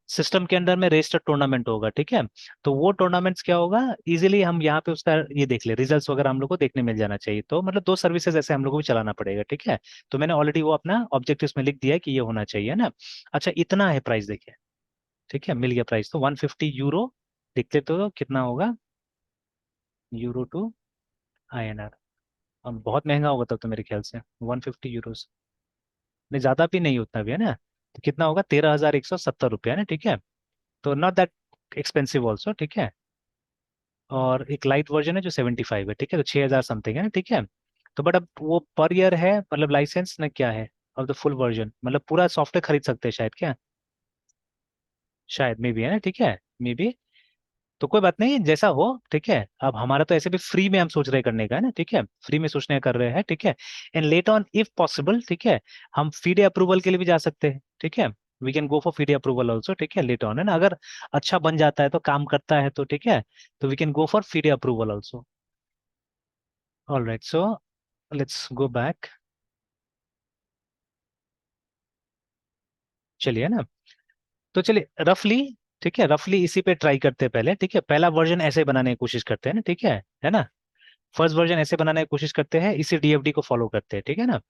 सिस्टम के अंदर में रजिस्टर्ड टूर्नामेंट होगा, ठीक है। तो वो टूर्नामेंट्स क्या होगा, इजीली हम यहाँ पे उसका ये देख ले, रिजल्ट्स वगैरह हम लोग को देखने मिल जाना चाहिए, तो मतलब दो सर्विसेज ऐसे हम लोग को भी चलाना पड़ेगा, ठीक है। तो मैंने ऑलरेडी वो अपना ऑब्जेक्टिव्स में लिख दिया है कि ये होना चाहिए ना। अच्छा इतना है प्राइस देखिए, ठीक है, मिल गया प्राइस तो 150 यूरो, देखते तो कितना होगा, यूरो टू INR। अब बहुत महंगा होगा तब तो मेरे ख्याल से 150 यूरोस, नहीं ज्यादा भी नहीं, उतना भी है ना। तो कितना होगा, 13,170 रुपया ना, ठीक है। तो नॉट दैट एक्सपेंसिव ऑल्सो, ठीक है। और एक लाइट वर्जन है जो 75 है, ठीक है, तो 6,000 समथिंग है, ठीक है। तो बट अब वो पर ईयर है, मतलब लाइसेंस ना क्या है, और द फुल वर्जन मतलब पूरा सॉफ्टवेयर खरीद सकते हैं शायद, क्या शायद मे बी, है ना, ठीक है, मे बी। तो कोई बात नहीं, जैसा हो, ठीक है। अब हमारा तो ऐसे भी फ्री में हम सोच रहे करने का, है ना, ठीक है, फ्री में सोचने का कर रहे हैं, ठीक है। And let on if possible, ठीक है, हम फीडे अप्रूवल के लिए भी जा सकते हैं, ठीक है। We can go for FIDE approval also, ठीक है, लेट ऑन, है ना, अगर अच्छा बन जाता है तो काम करता है तो, ठीक है, तो we can go for FIDE approval also. All right, so let's go back. चलिए ना, तो चलिए रफली, ठीक है, रफली इसी पे ट्राई करते हैं पहले, ठीक है, पहला वर्जन ऐसे बनाने की कोशिश करते हैं ना, ठीक है ना। फर्स्ट वर्जन ऐसे बनाने की कोशिश करते हैं, इसी डीएफडी को फॉलो करते हैं, ठीक है ना।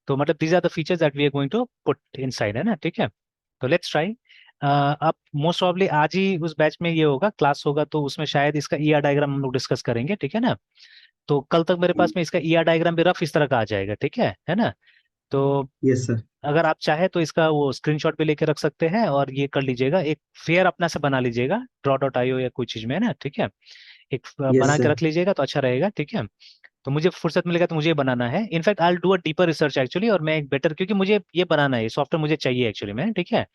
तो मतलब these are the features that we are going to put inside, है ना, ठीक है। तो लेट्स ट्राई। अब मोस्ट प्रॉब्ली आज ही उस बैच में ये होगा, क्लास होगा, तो उसमें शायद इसका ईआर डायग्राम हम लोग डिस्कस करेंगे, ठीक है ना। तो कल तक मेरे पास में इसका ईआर डायग्राम भी रफ इस तरह का आ जाएगा, ठीक है ना। तो यस सर। अगर आप चाहे तो इसका वो स्क्रीनशॉट भी लेके रख सकते हैं, और ये कर लीजिएगा, एक फेयर अपना से बना लीजिएगा draw.io या कोई चीज में, है ना, ठीक है। एक यस बना के सर। रख लीजिएगा तो अच्छा रहेगा, ठीक है। तो मुझे फुर्सत मिलेगा तो मुझे ये बनाना है, in fact I do a deeper research actually, और मैं एक बेटर, क्योंकि मुझे ये बनाना है, सॉफ्टवेयर मुझे चाहिए एक्चुअली में, ठीक है।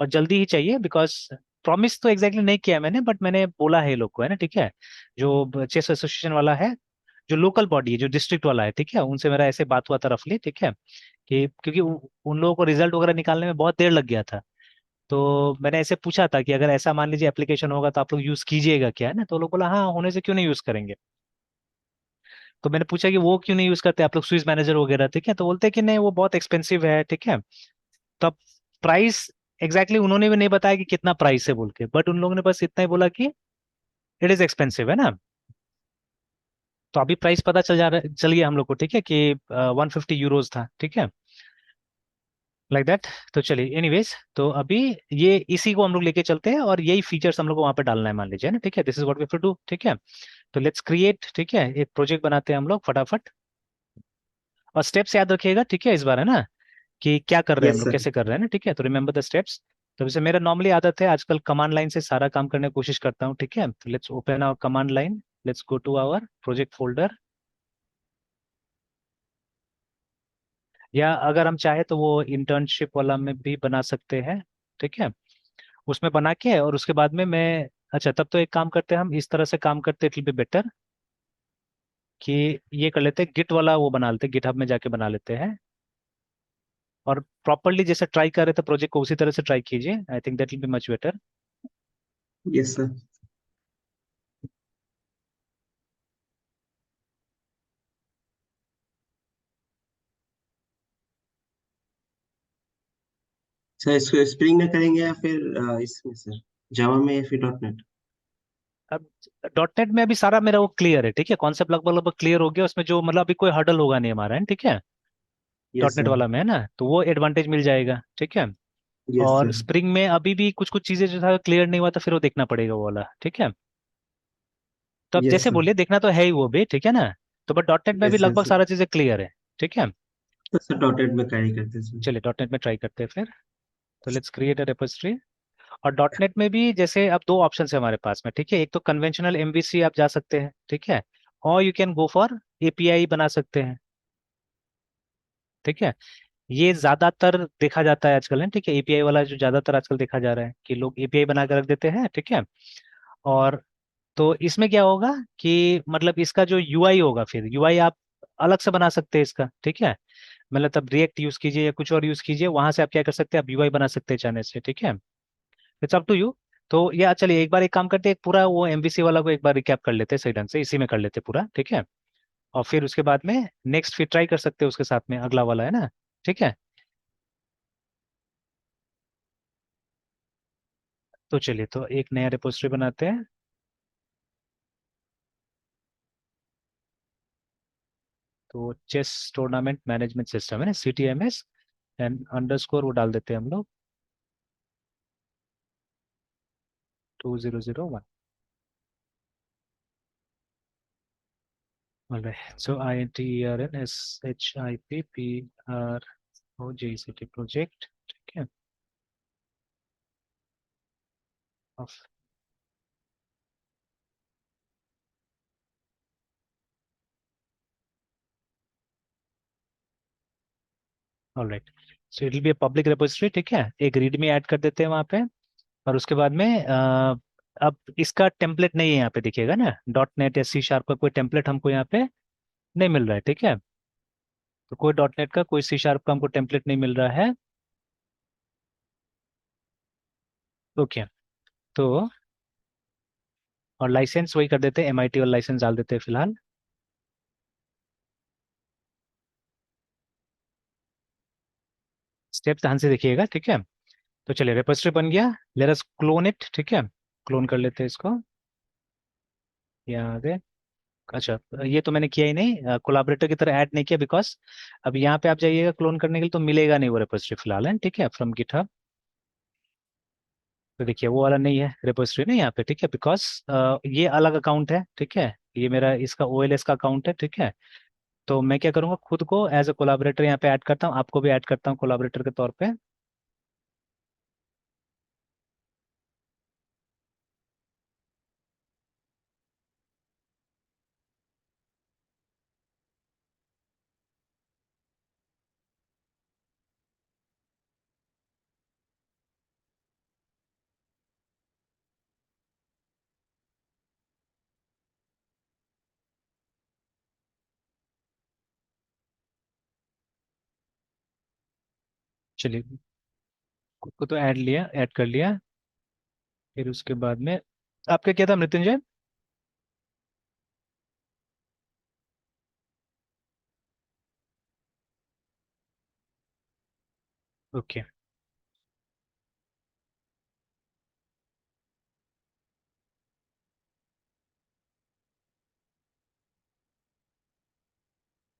और जल्दी ही चाहिए, बिकॉज प्रॉमिस तो एग्जैक्टली नहीं किया मैंने, बट मैंने बोला है ये लोग को, है ना, ठीक है। जो चेस एसोसिएशन वाला है, जो लोकल बॉडी है, जो डिस्ट्रिक्ट वाला है, ठीक है, उनसे मेरा ऐसे बात हुआ था रफली, ठीक है, कि क्योंकि उन लोगों को रिजल्ट वगैरह निकालने में बहुत देर लग गया था। तो मैंने ऐसे पूछा था कि अगर ऐसा मान लीजिए एप्लीकेशन होगा तो आप लोग यूज कीजिएगा क्या, है ना, तो वो लोग बोला हाँ, होने से क्यों नहीं यूज करेंगे। तो मैंने पूछा कि वो क्यों नहीं यूज करते आप लोग, स्विस मैनेजर वगैरह, ठीक है, तो बोलते हैं कि नहीं वो बहुत एक्सपेंसिव है, ठीक है। तो अब प्राइस एग्जैक्टली उन्होंने भी नहीं बताया कि कितना प्राइस है बोल के, बट उन लोगों ने बस इतना ही बोला कि इट इज एक्सपेंसिव, है ना। तो अभी प्राइस पता चल गया हम लोग को, ठीक है, कि 150 यूरोज था, ठीक है, लाइक दैट। तो चलिए एनीवेज, तो अभी ये इसी को हम लोग लेके चलते हैं, और यही फीचर्स हम लोग को वहाँ पे डालना है मान लीजिए, ना, ठीक है, this is what we have to do, ठीक है। तो लेट्स क्रिएट, ठीक है, एक प्रोजेक्ट बनाते हैं हम लोग फटाफट, और स्टेप्स याद रखिएगा, ठीक है, इस बार, है ना, कि क्या कर रहे हैं हम यस लोग, सर। कैसे कर रहे हैं ना, ठीक है, तो रिमेंबर द स्टेप्स। तो वैसे मेरा नॉर्मली आदत है आजकल कमांड लाइन से सारा काम करने की कोशिश करता हूँ, ठीक है, तो let's open our command line, let's go to our project folder. या अगर हम चाहे तो वो इंटर्नशिप वाला में भी बना सकते हैं, ठीक है, उसमें बना के, और उसके बाद में मैं, अच्छा तब तो एक काम करते हैं, हम इस तरह से काम करते, इट विल बी बेटर, कि ये कर लेते हैं, गिट वाला वो बना लेते हैं, गिटहब में जाके बना लेते हैं, और प्रॉपरली जैसे ट्राई कर रहे थे प्रोजेक्ट को उसी तरह से ट्राई कीजिए, I think that will be much better. Yes sir. Sir इसको स्प्रिंग में करेंगे या फिर इसमें सर, जावा में या फिर डॉट नेट? अब डॉट नेट में अभी सारा मेरा वो क्लियर है, ठीक है, कॉन्सेप्ट लगभग लगभग क्लियर हो गया उसमें, जो मतलब अभी कोई हर्डल होगा नहीं हमारा, है, ठीक है। Dot yes net sir. वाला में, है ना, तो वो एडवांटेज मिल जाएगा, ठीक है। यस और सर। स्प्रिंग में अभी भी कुछ कुछ चीजें जो था क्लियर नहीं हुआ, तो फिर वो देखना पड़ेगा वो वाला, ठीक है। तो अब यस जैसे सर। बोलिए, देखना तो है ही वो भी, ठीक है ना। तो बट डॉट नेट में भी यस सर। लगभग सारा चीजें क्लियर है, ठीक है। तो सर डॉट नेट में कार्य करते हैं सर। चलिए डॉट नेट में ट्राई करते हैं फिर। तो लेट्स क्रिएट अ रेपोजिटरी। और डॉट नेट में भी जैसे अब दो ऑप्शन है हमारे पास में, ठीक है, एक तो कन्वेंशनल एमवीसी आप जा सकते हैं, ठीक है, और you can go for API बना सकते हैं, ठीक है। ये ज्यादातर देखा जाता है आजकल, है, ठीक है, एपीआई वाला जो ज्यादातर आजकल देखा जा रहा है कि लोग एपीआई बना कर रख देते हैं, ठीक है। और तो इसमें क्या होगा कि मतलब इसका जो यूआई होगा, फिर यूआई आप अलग से बना सकते हैं इसका, ठीक है। मतलब तब रिएक्ट यूज कीजिए या कुछ और यूज कीजिए, वहां से आप क्या कर सकते हैं, आप यूआई बना सकते हैं चाहने से, ठीक है, इट्स अप टू यू। तो या चलिए एक बार एक काम करते हैं, एक पूरा वो एमवीसी वाला को एक बार रिकैप कर लेते हैं सही ढंग से, इसी में कर लेते हैं पूरा, ठीक है। और फिर उसके बाद में नेक्स्ट फिर ट्राई कर सकते हैं उसके साथ में अगला वाला, है ना, ठीक है। तो चलिए, तो एक नया रिपोजिटरी बनाते हैं। तो चेस टूर्नामेंट मैनेजमेंट सिस्टम, है ना, CTMS, एंड अंडरस्कोर वो डाल देते हैं हम लोग, 2001। Alright, so INTERNSHIPPROJCT project, ठीक है, of alright, so it will be a public repository, ठीक है। एक रीडमी ऐड कर देते हैं वहाँ पे। और उसके बाद में अब इसका टेम्पलेट नहीं है यहाँ पे, दिखेगा ना, डॉट नेट या सी शार्प का कोई टेम्पलेट हमको यहाँ पे नहीं मिल रहा है, ठीक है। तो कोई डॉट नेट का, कोई सी शार्प का हमको टेम्पलेट नहीं मिल रहा है। ओके, तो और लाइसेंस वही कर देते हैं, एमआईटी वाला लाइसेंस डाल देते हैं फिलहाल। स्टेप ध्यान से देखिएगा, ठीक है। तो चलिए, रेपोजिटरी बन गया। लेट अस क्लोन इट, ठीक है। क्लोन कर लेते हैं इसको। यहाँ आगे, अच्छा, ये तो मैंने किया ही नहीं, कोलाबरेटर की तरह ऐड नहीं किया, बिकॉज अब यहाँ पे आप जाइएगा क्लोन करने के लिए तो मिलेगा नहीं वो रेपोजिटरी फिलहाल, है ठीक है, फ्रॉम गिटहब। तो देखिए वो वाला नहीं है रेपोजिटरी ना यहाँ पे, ठीक है, बिकॉज ये अलग अकाउंट है, ठीक है। ये मेरा इसका ओएलएस का अकाउंट है, ठीक है। तो मैं क्या करूँगा, खुद को एज अ कोलाबरेटर यहाँ पे ऐड करता हूँ, आपको भी ऐड करता हूँ कोलाबरेटर के तौर पे। चलिए, खुद को तो ऐड लिया, ऐड कर लिया। फिर उसके बाद में आपका क्या था, मृत्युंजय? ओके,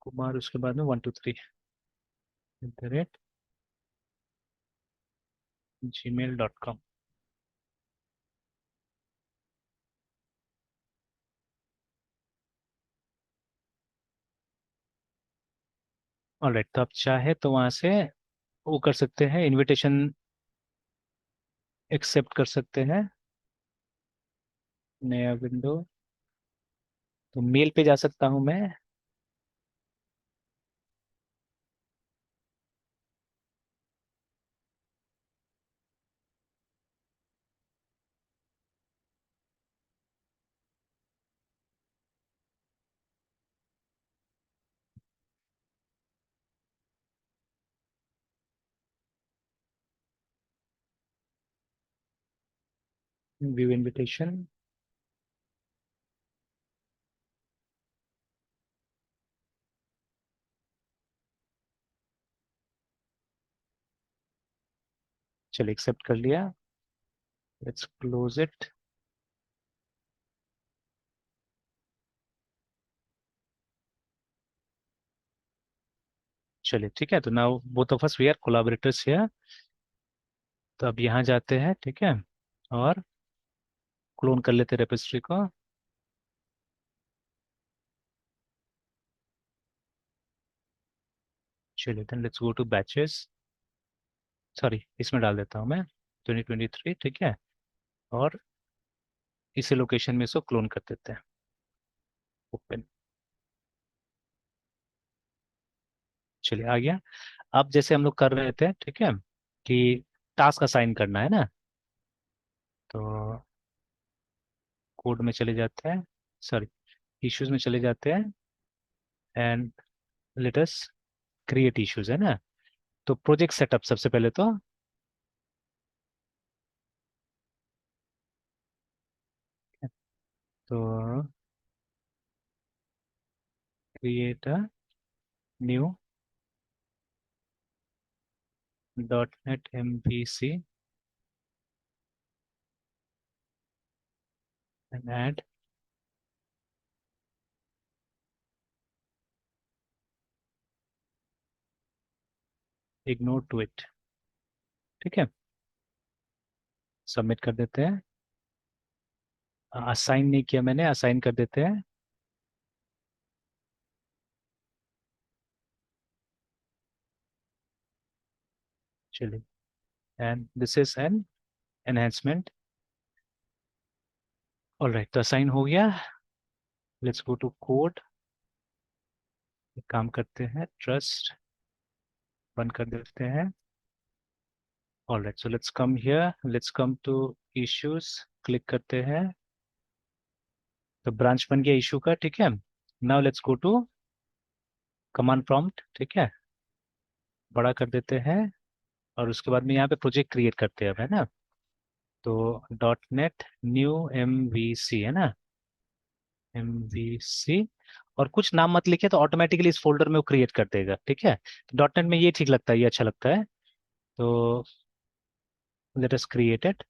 कुमार, उसके बाद में 123@gmail.com। ऑलराइट, तो आप चाहे तो वहाँ से वो कर सकते हैं, इनविटेशन एक्सेप्ट कर सकते हैं। नया विंडो, तो मेल पे जा सकता हूँ मैं। View invitation. चलिए, एक्सेप्ट कर लिया। Let's close it. चलिए, ठीक है, तो now both of us we are collaborators here. तो अब यहाँ जाते हैं, ठीक है, और क्लोन कर लेते हैं रेपोजिटरी को। चलिए, then let's go to batches. Sorry, इसमें डाल देता हूँ मैं 2023, ठीक है। और इसी लोकेशन में इसको क्लोन कर देते हैं। ओपन। चलिए, आ गया। अब जैसे हम लोग कर रहे थे, ठीक है, कि टास्क असाइन करना है ना, तो कोड में चले जाते हैं, सॉरी, इश्यूज में चले जाते हैं, and let us create issues, है ना। तो प्रोजेक्ट सेटअप सबसे पहले तो, तो create a new .NET MVC and add ignore to it, ठीक है। सबमिट कर देते हैं। असाइन नहीं किया मैंने, असाइन कर देते हैं। चलिए, and this is an enhancement. Alright, तो असाइन हो गया। Let's go to code. एक काम करते हैं, ट्रस्ट बंद कर देते हैं। Alright, so let's come here, let's come to issues, click करते हैं। तो ब्रांच बन गया इशू का, ठीक है। Now let's go to command prompt, ठीक है। बड़ा कर देते हैं, और उसके बाद में यहाँ पे प्रोजेक्ट क्रिएट करते हैं अब, है ना। तो .NET न्यू MVC, है ना, MVC। और कुछ नाम मत लिखे, तो ऑटोमेटिकली इस फोल्डर में वो क्रिएट कर देगा, ठीक है। तो .NET में ये ठीक लगता है, ये अच्छा लगता है। तो लेट अस क्रिएट इट।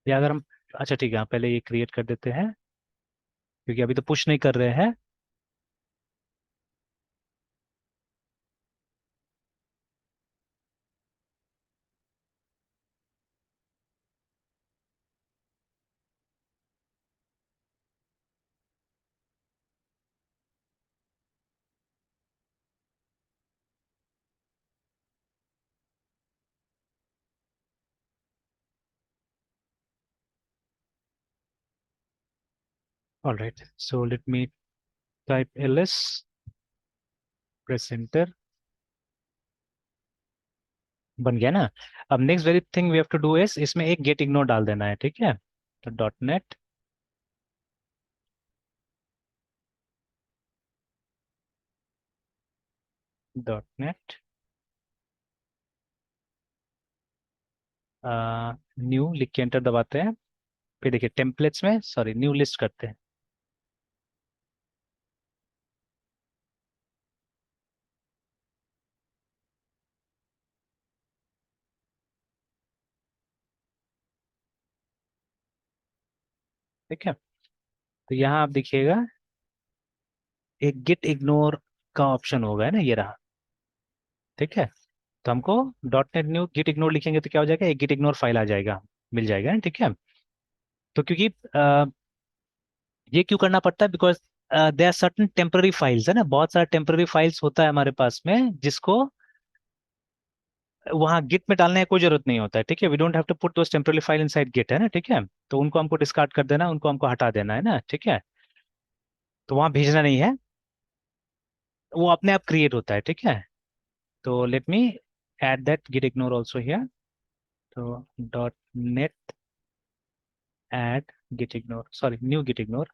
या अगर हम, अच्छा ठीक है, हाँ, पहले ये क्रिएट कर देते हैं, क्योंकि अभी तो पुश नहीं कर रहे हैं। Alright, so let me type ls, press enter. बन गया ना। अब next very thing we have to do is, इसमें एक गेट इग्नोर डाल देना है, ठीक है। तो .NET .NET न्यू लिख के एंटर दबाते हैं। फिर देखिए टेम्पलेट्स में, सॉरी, न्यू लिस्ट करते हैं। ठीक है। तो यहाँ आप देखिएगा एक गिट इग्नोर का ऑप्शन होगा, है ना, ये रहा। ठीक है। तो हमको .NET न्यू गिट इग्नोर लिखेंगे तो क्या हो जाएगा, एक गिट इग्नोर फाइल आ जाएगा, मिल जाएगा, ठीक है। तो क्योंकि ये क्यों करना पड़ता है, because they are certain temporary files, है ना, बहुत सारा टेम्पररी फाइल्स होता है हमारे पास में, जिसको वहाँ गिट में डालने की कोई जरूरत नहीं होता है, ठीक है। We don't have to put those temporary file inside git, है ना, ठीक है। तो उनको हमको डिस्कार्ड कर देना, उनको हमको हटा देना है ना, ठीक है। तो वहाँ भेजना नहीं है, वो अपने आप क्रिएट होता है, ठीक है। तो let me add that git ignore also here. तो .NET add git ignore, sorry, new git ignore.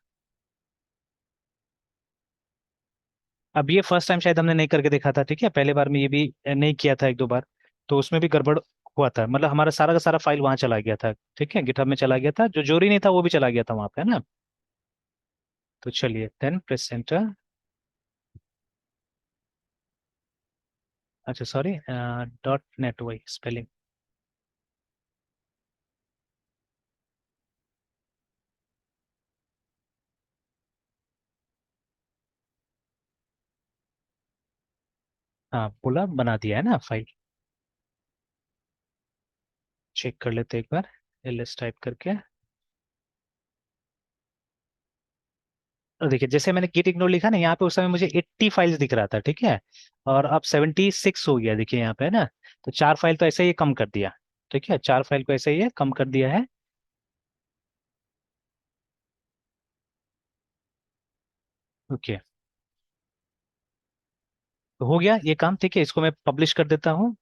अब ये फर्स्ट टाइम शायद हमने नहीं करके देखा था, ठीक है। पहले बार में ये भी नहीं किया था, एक दो बार, तो उसमें भी गड़बड़ हुआ था, मतलब हमारा सारा का सारा फाइल वहां चला गया था, ठीक है, गिटहब में चला गया था, जो जरूरी नहीं था वो भी चला गया था वहां पे, है ना। तो चलिए, देन प्रेस एंटर। अच्छा सॉरी, .NET वही स्पेलिंग। हाँ, बोला बना दिया है ना फाइल। चेक कर लेते एक बार, ls टाइप करके। और देखिए जैसे मैंने गिट इग्नोर लिखा ना, यहाँ पे उस समय मुझे 80 फाइल्स दिख रहा था, ठीक है। और अब 76 हो गया, देखिए यहाँ पे, है ना। तो 4 फाइल तो ऐसे ही कम कर दिया, ठीक है, 4 फाइल को ऐसे ही कम कर दिया है। ओके, तो हो गया ये काम, ठीक है। इसको मैं पब्लिश कर देता हूँ।